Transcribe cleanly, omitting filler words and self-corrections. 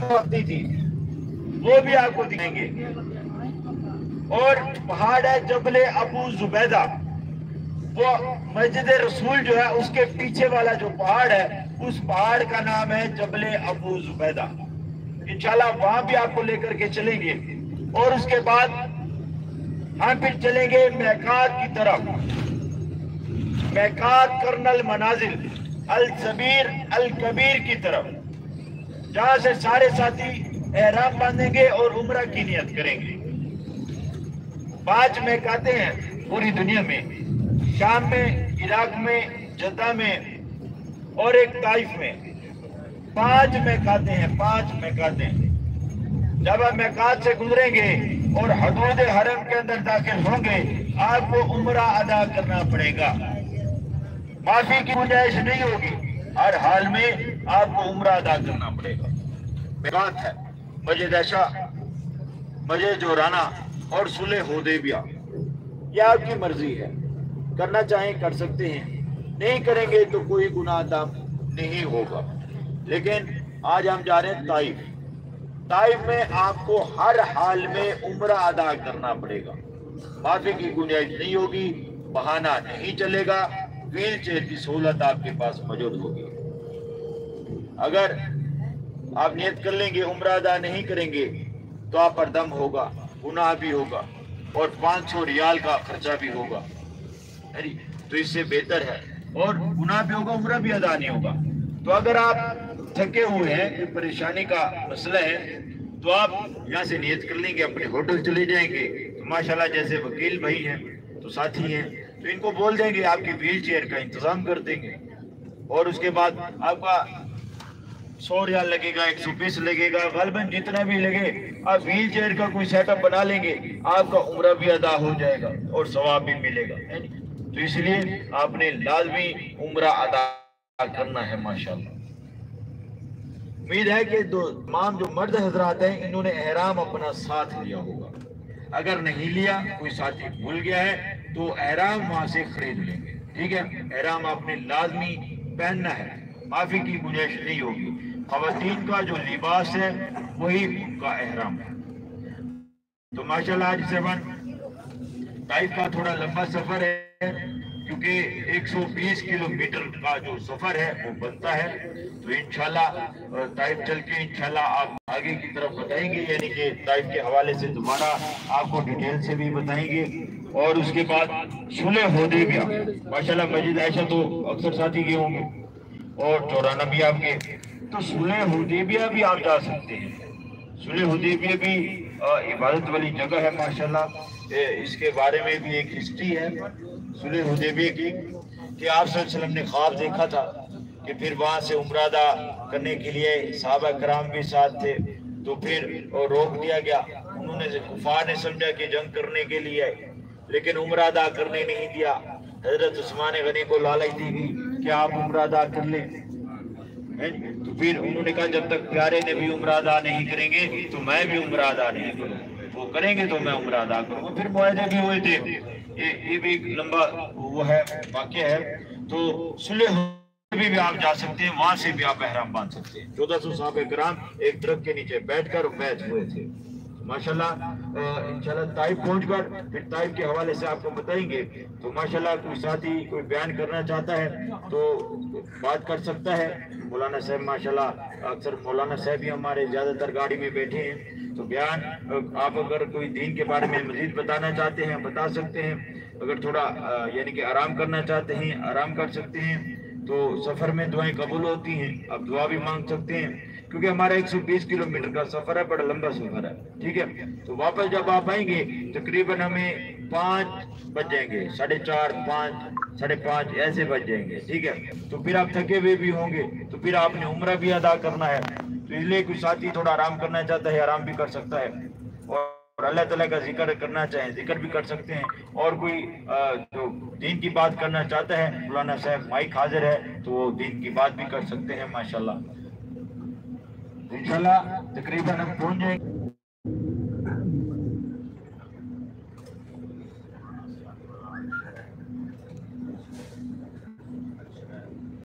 होती थी वो भी आपको दिखाएंगे। और पहाड़ है जबल अबू जुबैदा, वो मस्जिद रसूल जो है उसके पीछे वाला जो पहाड़ है उस पहाड़ का नाम है जबल अबू जुबैदा। इंशाल्लाह वहां भी आपको लेकर के चलेंगे। और उसके बाद हम फिर चलेंगे मैकात की तरफ। मैकात कर्नल मनाजिल अल सबीर अल कबीर की तरफ, जहां से सारे साथी एहराम बांधेंगे और उम्रा की नियत करेंगे। 5 मैकाते हैं पूरी दुनिया में, शाम में, इराक में, जद्दा में और एक ताइफ में। 5 मैकाते हैं, 5 मैकाते। जब आप मैकात से गुजरेंगे और हदूद हरम के अंदर दाखिल होंगे आपको उम्रा अदा करना पड़ेगा। माफी की गुंजाइश नहीं होगी, हर हाल में आपको उम्रा अदा करना पड़ेगा। मैकात है मस्जिद ऐशा, मस्जिद जोराना और सुलह हुदैबिया। ये आपकी मर्जी है, करना चाहें कर सकते हैं, नहीं करेंगे तो कोई गुनाह दाम नहीं होगा। लेकिन आज हम जा रहे हैं ताइफ। ताइफ में आपको हर हाल में उम्रा अदा करना पड़ेगा। माफी की गुंजाइश नहीं होगी, बहाना नहीं चलेगा, व्हील चेयर की सहूलत आपके पास मौजूद होगी। अगर आप नियत कर लेंगे उम्रा अदा नहीं करेंगे तो आप पर दम होगा, गुनाह भी होगा और 500 रियाल का खर्चा भी होगा। तो इससे बेहतर है, और गुनाह भी होगा, उम्रा भी अदा नहीं होगा। तो अगर आप थके हुए हैं, कोई परेशानी का मसला है, तो आप यहाँ से नियत कर लेंगे, अपने होटल चले जाएंगे। तो माशाल्लाह जैसे वकील भाई हैं तो साथी हैं, तो इनको बोल देंगे आपकी व्हील चेयर का इंतजाम कर देंगे। और उसके बाद आपका 100 रियाल लगेगा, 120 लगेगा, गलबन जितना भी लगे, आप व्हील चेयर का कोई सेटअप बना लेंगे, आपका उम्रा भी अदा हो जाएगा और सवाब भी मिलेगा। तो इसलिए आपने लाजमी उम्रा अदा करना है। माशाल्लाह उम्मीद है कि तमाम जो मर्द हजरात हैं इन्होंने एहराम अपना साथ लिया होगा। अगर नहीं लिया, कोई साथी भूल गया है, तो एहराम वहां से खरीद लेंगे। ठीक है, एहराम आपने लाजमी पहनना है, माफी की गुंजाइश नहीं होगी। खवातीन का जो लिबास है वही उनका एहराम है। तो माशाल्लाह आज सेवन ताइफ का थोड़ा लंबा सफर है, क्योंकि 120 किलोमीटर का जो सफर है वो बनता है। तो इंशाल्लाह ताइफ चल के इंशाल्लाह आप आगे की तरफ बताएंगे, यानी कि ताइफ के हवाले से दोबारा आपको डिटेल से भी बताएंगे। और उसके बाद सुलह हुदैबिया, माशाल्लाह मस्जिद आयशा तो अक्सर साथी गए होंगे और चौराना भी आपके, तो सुलह हुदैबिया भी आप जा सकते हैं। सुलह हुदैबिया भी इबादत वाली जगह है माशाल्लाह। इसके बारे में भी एक हिस्ट्री है सुलह हुदैबिया की, कि आप सल्लल्लाहु अलैहि वसल्लम ने ख्वाब देखा था कि फिर वहां से उम्रा अदा करने के लिए सहाबा कराम भी साथ थे, तो फिर रोक दिया गया। उन्होंने कुफार ने समझा कि जंग करने के लिए, लेकिन उम्रा अदा करने नहीं दिया। हजरत उस्मान गनी को लालच दी गई कि आप उम्रा अदा कर लें। तो फिर उन्होंने कहा जब तक प्यारे नबी उम्रा अदा नहीं करेंगे तो मैं भी उम्रा अदा नहीं करूँगा, वो करेंगे तो मैं उम्रा अदा करूँगा। फिर मुआहदे भी हुए थे। ये भी एक लंबा वो है, वाक़या है। तो सुलह भी आप जा सकते हैं, वहां से भी आप एहराम बांध सकते हैं। 1400 सहाबा कराम एक ट्रक के नीचे बैठकर बैठ हुए थे माशाल्लाह। इंशाल्लाह ताइफ पहुंचकर फिर ताइफ के हवाले से आपको बताएंगे। तो माशाल्लाह कोई साथी कोई बयान करना चाहता है तो बात कर सकता है। मौलाना साहब माशाल्लाह, अक्सर मौलाना साहब ही हमारे ज्यादातर गाड़ी में बैठे हैं, तो बयान आप अगर कोई दीन के बारे में मजीद बताना चाहते हैं बता सकते हैं। अगर थोड़ा यानी कि आराम करना चाहते हैं आराम कर सकते हैं। तो सफर में दुआएं कबूल होती हैं, आप दुआ भी मांग सकते हैं, क्योंकि हमारा 120 किलोमीटर का सफर है, बड़ा लंबा सफर है। ठीक है, तो वापस जब आप आएंगे तकरीबन हमें 5 बज जाएंगे, 4:30, 5, 5:30 ऐसे बज जाएंगे। ठीक है, तो फिर आप थके हुए भी होंगे, तो फिर आपने उम्रा भी अदा करना है। तो इसलिए कोई साथी थोड़ा आराम करना चाहता है आराम भी कर सकता है, और अल्लाह ताला का जिक्र करना चाहे जिक्र भी कर सकते हैं। और कोई जो दीन की बात करना चाहता है, मौलाना साहब माइक हाजिर है, तो वो दीन की बात भी कर सकते हैं माशाल्लाह। इंशाल्लाह तकरीबन हम पहुंच जाएंगे।